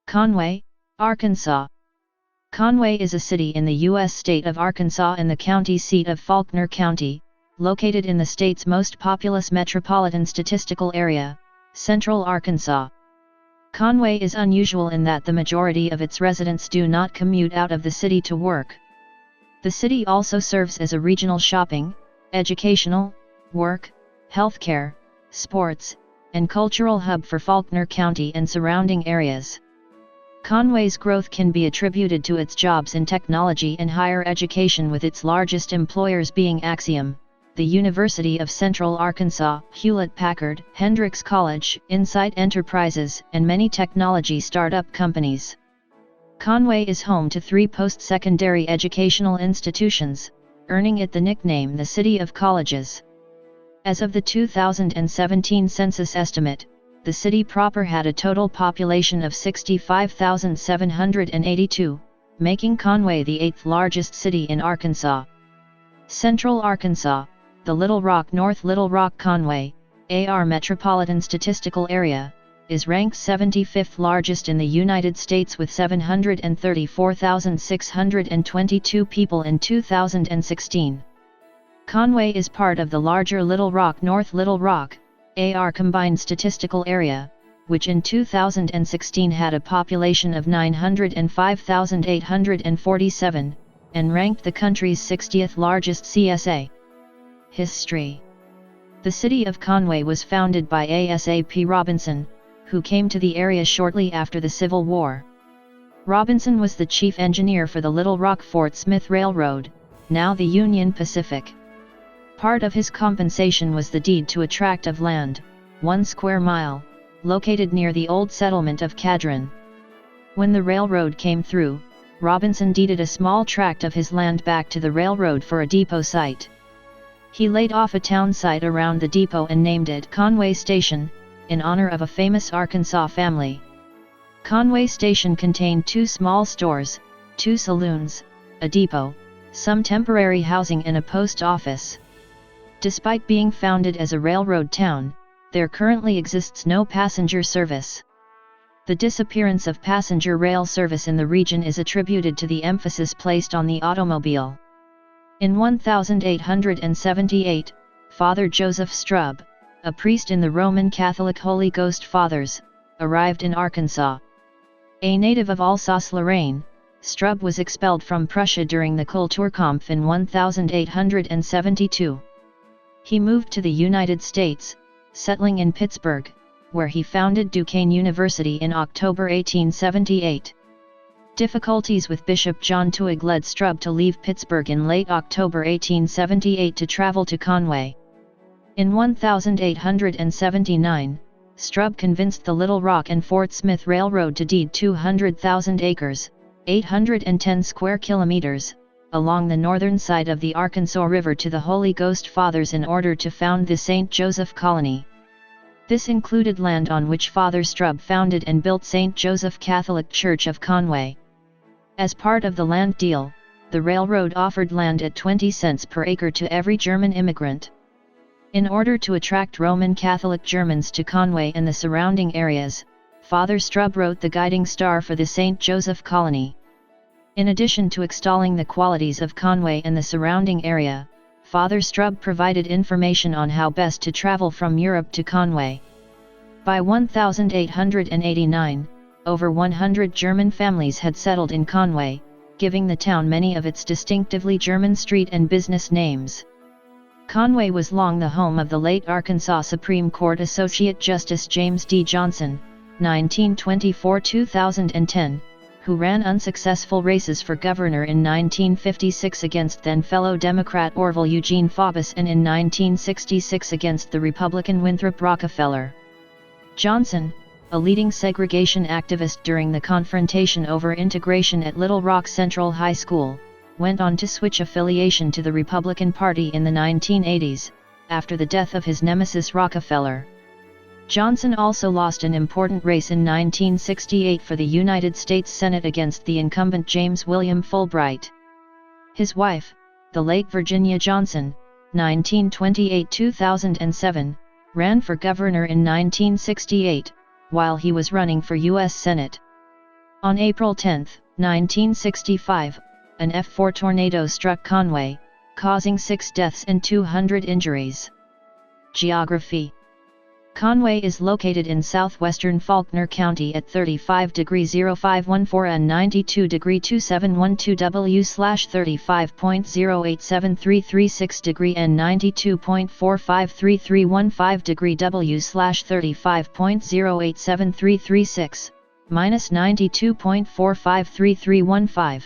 Conway, Arkansas. Conway is a city in the U.S. state of Arkansas and the county seat of Faulkner County, located in the state's most populous Metropolitan Statistical Area, Central Arkansas. Conway is unusual in that the majority of its residents do not commute out of the city to work. The city also serves as a regional shopping, educational, work, healthcare, sports, and cultural hub for Faulkner County and surrounding areas. Conway's growth can be attributed to its jobs in technology and higher education, with its largest employers being Acxiom, the University of Central Arkansas, Hewlett Packard, Hendrix College, Insight Enterprises, and many technology startup companies. Conway is home to 3 post-secondary educational institutions, earning it the nickname the City of Colleges. As of the 2017 census estimate, the city proper had a total population of 65,782, making Conway the 8th largest city in Arkansas. Central Arkansas, the Little Rock North Little Rock Conway, AR Metropolitan Statistical Area, is ranked 75th largest in the United States with 734,622 people in 2016. Conway is part of the larger Little Rock North Little Rock, AR Combined Statistical Area, which in 2016 had a population of 905,847, and ranked the country's 60th largest CSA. History. The city of Conway was founded by A.S.A.P. Robinson, who came to the area shortly after the Civil War. Robinson was the chief engineer for the Little Rock-Fort Smith Railroad, now the Union Pacific. Part of his compensation was the deed to a tract of land, 1 square mile, located near the old settlement of Cadron. When the railroad came through, Robinson deeded a small tract of his land back to the railroad for a depot site. He laid off a town site around the depot and named it Conway Station, in honor of a famous Arkansas family. Conway Station contained 2 small stores, 2 saloons, a depot, some temporary housing and a post office. Despite being founded as a railroad town, there currently exists no passenger service. The disappearance of passenger rail service in the region is attributed to the emphasis placed on the automobile. In 1878, Father Joseph Strub, a priest in the Roman Catholic Holy Ghost Fathers, arrived in Arkansas. A native of Alsace-Lorraine, Strub was expelled from Prussia during the Kulturkampf in 1872. He moved to the United States, settling in Pittsburgh, where he founded Duquesne University in October 1878. Difficulties with Bishop John Twigg led Strub to leave Pittsburgh in late October 1878 to travel to Conway. In 1879, Strub convinced the Little Rock and Fort Smith Railroad to deed 200,000 acres, 810 square kilometers, along the northern side of the Arkansas River to the Holy Ghost Fathers in order to found the St. Joseph Colony. This included land on which Father Strub founded and built St. Joseph Catholic Church of Conway. As part of the land deal, the railroad offered land at 20 cents per acre to every German immigrant. In order to attract Roman Catholic Germans to Conway and the surrounding areas, Father Strub wrote the guiding star for the St. Joseph Colony. In addition to extolling the qualities of Conway and the surrounding area, Father Strub provided information on how best to travel from Europe to Conway. By 1889, over 100 German families had settled in Conway, giving the town many of its distinctively German street and business names. Conway was long the home of the late Arkansas Supreme Court Associate Justice James D. Johnson, 1924–2010, who ran unsuccessful races for governor in 1956 against then-fellow Democrat Orville Eugene Faubus and in 1966 against the Republican Winthrop Rockefeller. Johnson, a leading segregation activist during the confrontation over integration at Little Rock Central High School, went on to switch affiliation to the Republican Party in the 1980s, after the death of his nemesis Rockefeller. Johnson also lost an important race in 1968 for the United States Senate against the incumbent James William Fulbright. His wife, the late Virginia Johnson, 1928–2007, ran for governor in 1968, while he was running for U.S. Senate. On April 10, 1965, an F4 tornado struck Conway, causing 6 deaths and 200 injuries. Geography. Conway is located in southwestern Faulkner County at 35°0514 and 92°2712 W/35.0873336° and 92.453315° W/35.0873336, -92.453315.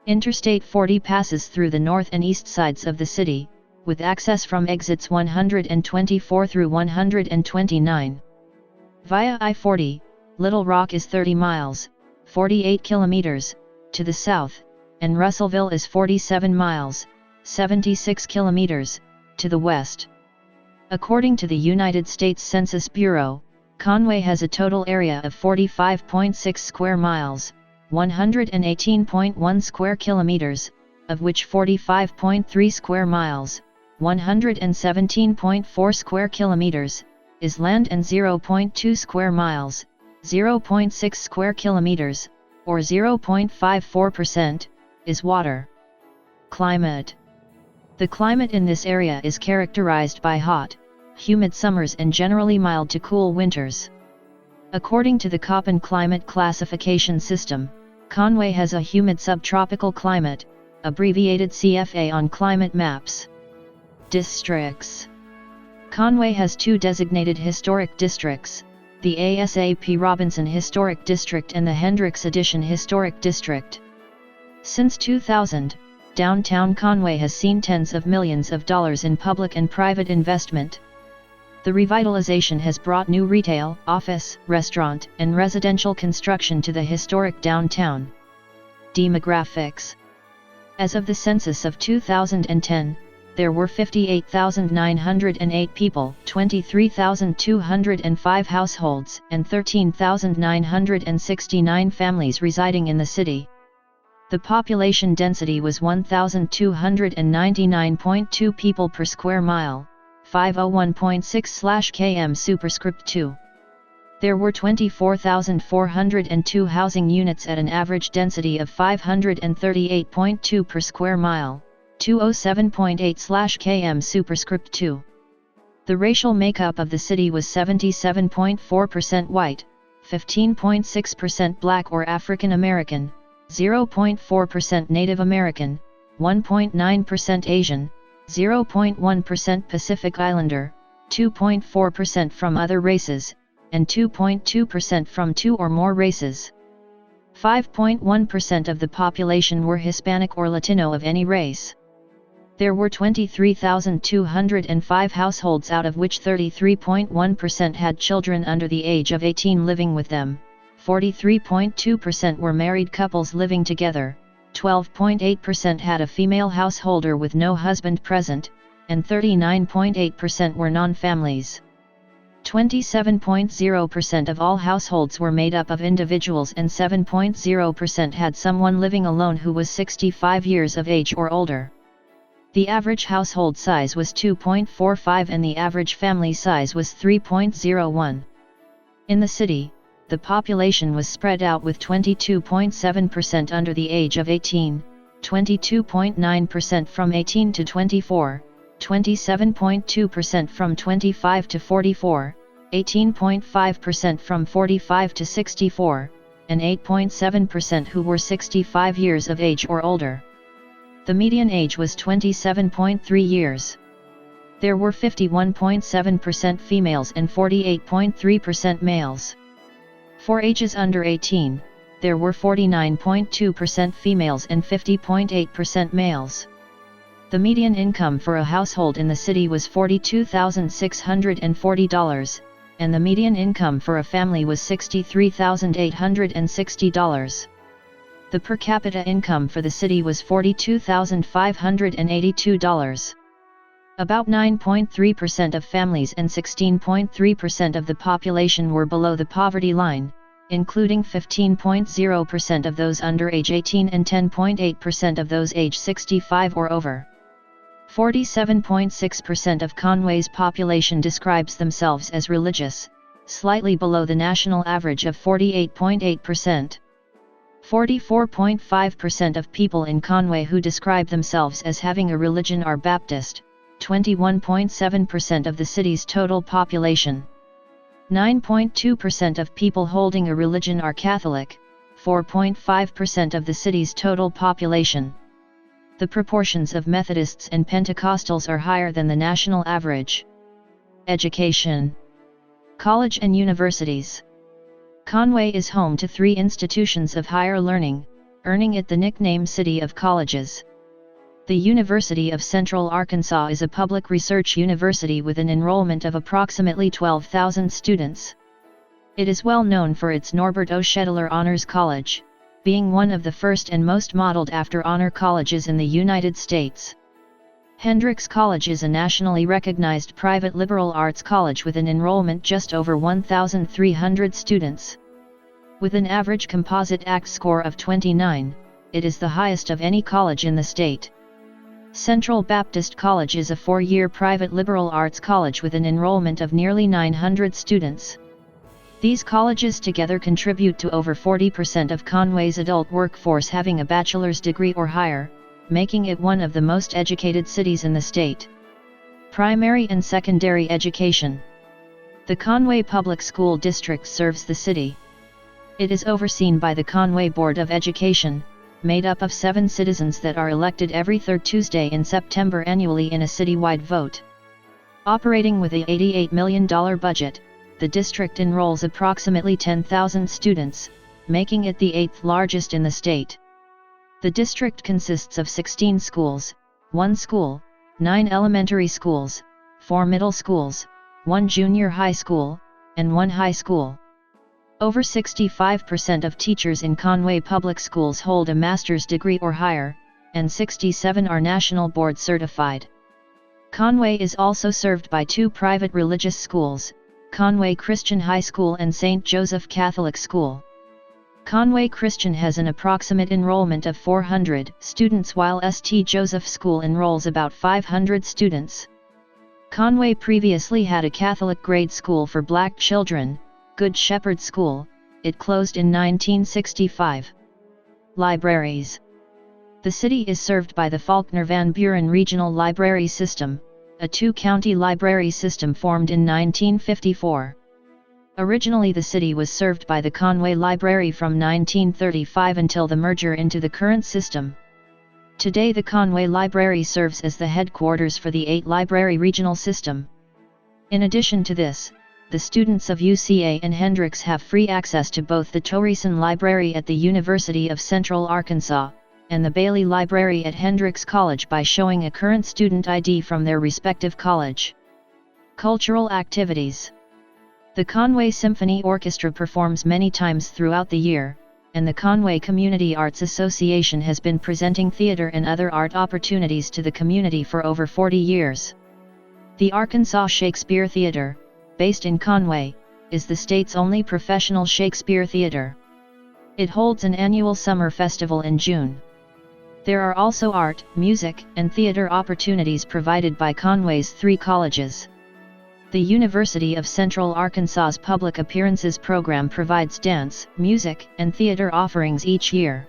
Interstate 40 passes through the north and east sides of the city, with access from exits 124 through 129. Via I-40, Little Rock is 30 miles, 48 kilometers, to the south, and Russellville is 47 miles, 76 kilometers, to the west. According to the United States Census Bureau, Conway has a total area of 45.6 square miles, 118.1 square kilometers, of which 45.3 square miles, 117.4 square kilometers, is land and 0.2 square miles, 0.6 square kilometers, or 0.54%, is water. Climate. The climate in this area is characterized by hot, humid summers and generally mild to cool winters. According to the Köppen climate classification system, Conway has a humid subtropical climate, abbreviated CFA on climate maps. Districts. Conway has 2 designated historic districts, the ASAP Robinson Historic District and the Hendrix Addition Historic District. Since 2000, downtown Conway has seen tens of millions of dollars in public and private investment. The revitalization has brought new retail, office, restaurant, and residential construction to the historic downtown. Demographics. As of the census of 2010, there were 58,908 people, 23,205 households, and 13,969 families residing in the city. The population density was 1,299.2 people per square mile, 501.6/km superscript 2. There were 24,402 housing units at an average density of 538.2 per square mile, 207.8/km superscript 2. The racial makeup of the city was 77.4% white, 15.6% black or African American, 0.4% Native American, 1.9% Asian, 0.1% Pacific Islander, 2.4% from other races, and 2.2% from 2 or more races. 5.1% of the population were Hispanic or Latino of any race. There were 23,205 households, out of which 33.1% had children under the age of 18 living with them, 43.2% were married couples living together, 12.8% had a female householder with no husband present, and 39.8% were non-families. 27.0% of all households were made up of individuals and 7.0% had someone living alone who was 65 years of age or older. The average household size was 2.45 and the average family size was 3.01. In the city, the population was spread out with 22.7% under the age of 18, 22.9% from 18 to 24, 27.2% from 25 to 44, 18.5% from 45 to 64, and 8.7% who were 65 years of age or older. The median age was 27.3 years. There were 51.7% females and 48.3% males. For ages under 18, there were 49.2% females and 50.8% males. The median income for a household in the city was $42,640, and the median income for a family was $63,860. The per capita income for the city was $42,582. About 9.3% of families and 16.3% of the population were below the poverty line, including 15.0% of those under age 18 and 10.8% of those age 65 or over. 47.6% of Conway's population describes themselves as religious, slightly below the national average of 48.8%. 44.5% of people in Conway who describe themselves as having a religion are Baptist, 21.7% of the city's total population. 9.2% of people holding a religion are Catholic, 4.5% of the city's total population. The proportions of Methodists and Pentecostals are higher than the national average. Education. College and universities. Conway is home to 3 institutions of higher learning, earning it the nickname City of Colleges. The University of Central Arkansas is a public research university with an enrollment of approximately 12,000 students. It is well known for its Norbert O. Schettler Honors College, being one of the first and most modeled after honor colleges in the United States. Hendrix College is a nationally recognized private liberal arts college with an enrollment just over 1,300 students. With an average composite ACT score of 29, it is the highest of any college in the state. Central Baptist College is a 4-year private liberal arts college with an enrollment of nearly 900 students. These colleges together contribute to over 40% of Conway's adult workforce having a bachelor's degree or higher, making it one of the most educated cities in the state. Primary and secondary education. The Conway Public School District serves the city. It is overseen by the Conway Board of Education, made up of 7 citizens that are elected every 3rd Tuesday in September annually in a citywide vote. Operating with a $88 million budget, the district enrolls approximately 10,000 students, making it the 8th largest in the state. The district consists of 16 schools, 1 school, 9 elementary schools, 4 middle schools, 1 junior high school, and 1 high school. Over 65% of teachers in Conway Public Schools hold a master's degree or higher, and 67 are national board certified. Conway is also served by 2 private religious schools, Conway Christian High School and St. Joseph Catholic School. Conway Christian has an approximate enrollment of 400 students while St. Joseph School enrolls about 500 students. Conway previously had a Catholic grade school for black children, Good Shepherd School. It closed in 1965. Libraries. The city is served by the Faulkner Van Buren Regional Library System, a 2-county library system formed in 1954. Originally the city was served by the Conway Library from 1935 until the merger into the current system. Today the Conway Library serves as the headquarters for the 8-library regional system. In addition to this, the students of UCA and Hendrix have free access to both the Torreson Library at the University of Central Arkansas, and the Bailey Library at Hendrix College by showing a current student ID from their respective college. Cultural activities. The Conway Symphony Orchestra performs many times throughout the year, and the Conway Community Arts Association has been presenting theater and other art opportunities to the community for over 40 years. The Arkansas Shakespeare Theater, based in Conway, is the state's only professional Shakespeare theater. It holds an annual summer festival in June. There are also art, music, and theater opportunities provided by Conway's 3 colleges. The University of Central Arkansas's Public Appearances program provides dance, music, and theater offerings each year.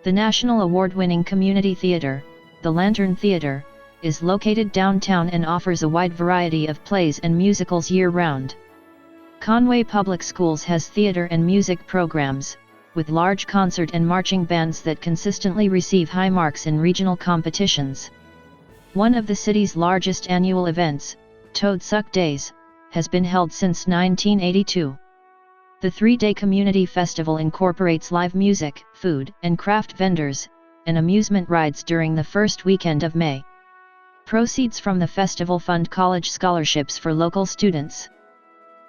The national award-winning community theater, the Lantern Theater, is located downtown and offers a wide variety of plays and musicals year-round. Conway Public Schools has theater and music programs, with large concert and marching bands that consistently receive high marks in regional competitions. One of the city's largest annual events, Toad Suck Days, has been held since 1982. The 3-day community festival incorporates live music, food and craft vendors, and amusement rides during the first weekend of May. Proceeds from the festival fund college scholarships for local students.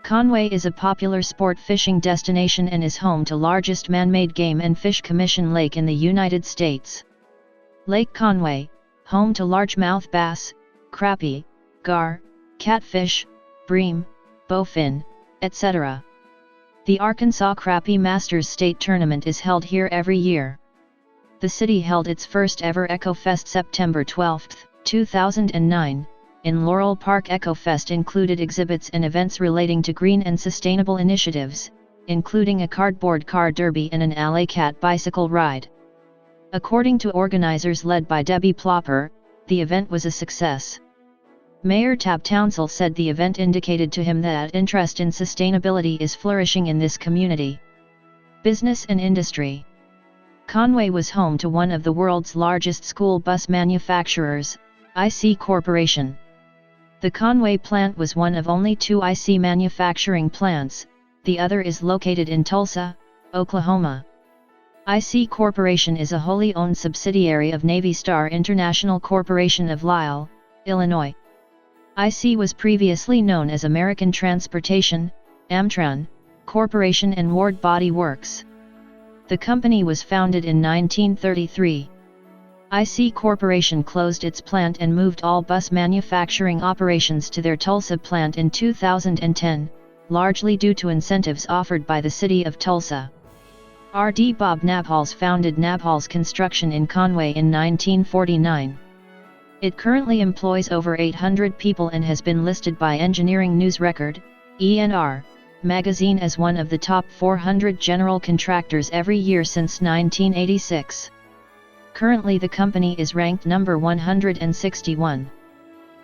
Conway is a popular sport fishing destination and is home to largest man-made game and fish commission lake in the United States. Lake Conway, home to largemouth bass, crappie, gar, catfish, bream, bowfin, etc. The Arkansas Crappie Masters State Tournament is held here every year. The city held its first ever EcoFest September 12, 2009. In Laurel Park. EcoFest included exhibits and events relating to green and sustainable initiatives, including a cardboard car derby and an alley cat bicycle ride. According to organizers led by Debbie Plopper, the event was a success. Mayor Tab Townsell said the event indicated to him that interest in sustainability is flourishing in this community. Business and industry. Conway was home to one of the world's largest school bus manufacturers, IC Corporation. The Conway plant was one of only 2 IC manufacturing plants, the other is located in Tulsa, Oklahoma. IC Corporation is a wholly owned subsidiary of Navy Star International Corporation of Lisle, Illinois. IC was previously known as American Transportation, Amtran, Corporation and Ward Body Works. The company was founded in 1933. IC Corporation closed its plant and moved all bus manufacturing operations to their Tulsa plant in 2010, largely due to incentives offered by the city of Tulsa. R.D. Bob Nabholz founded Nabholz Construction in Conway in 1949. It currently employs over 800 people and has been listed by Engineering News Record, ENR, magazine as one of the top 400 general contractors every year since 1986. Currently the company is ranked number 161.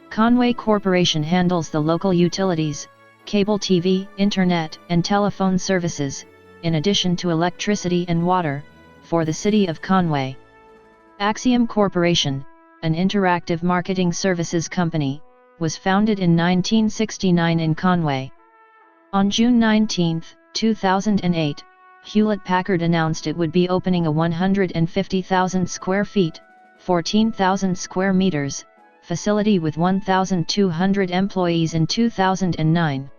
Conway Corporation handles the local utilities, cable TV, internet, and telephone services, in addition to electricity and water, for the city of Conway. Acxiom Corporation, an interactive marketing services company, was founded in 1969 in Conway. On June 19, 2008, Hewlett Packard announced it would be opening a 150,000 square feet, 14,000 square meters, facility with 1,200 employees in 2009.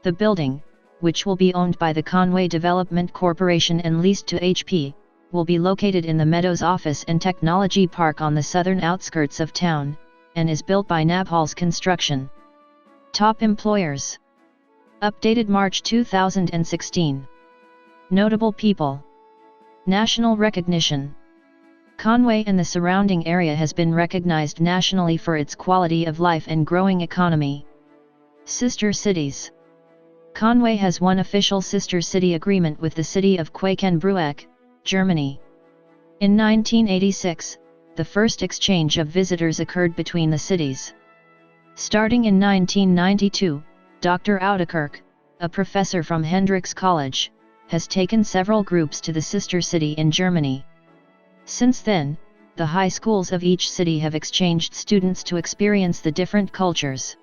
The building, which will be owned by the Conway Development Corporation and leased to HP, will be located in the Meadows Office and Technology Park on the southern outskirts of town, and is built by Nabholz Construction. Top employers. Updated March 2016. Notable people. National recognition. Conway and the surrounding area has been recognized nationally for its quality of life and growing economy. Sister cities. Conway has one official sister city agreement with the city of Quakenbrück, Germany. In 1986, the first exchange of visitors occurred between the cities. Starting in 1992, Dr. Audekirk, a professor from Hendrix College, has taken several groups to the sister city in Germany. Since then, the high schools of each city have exchanged students to experience the different cultures.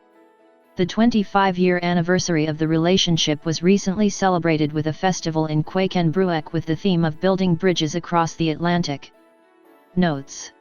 The 25-year anniversary of the relationship was recently celebrated with a festival in Quakenbrück with the theme of building bridges across the Atlantic. Notes.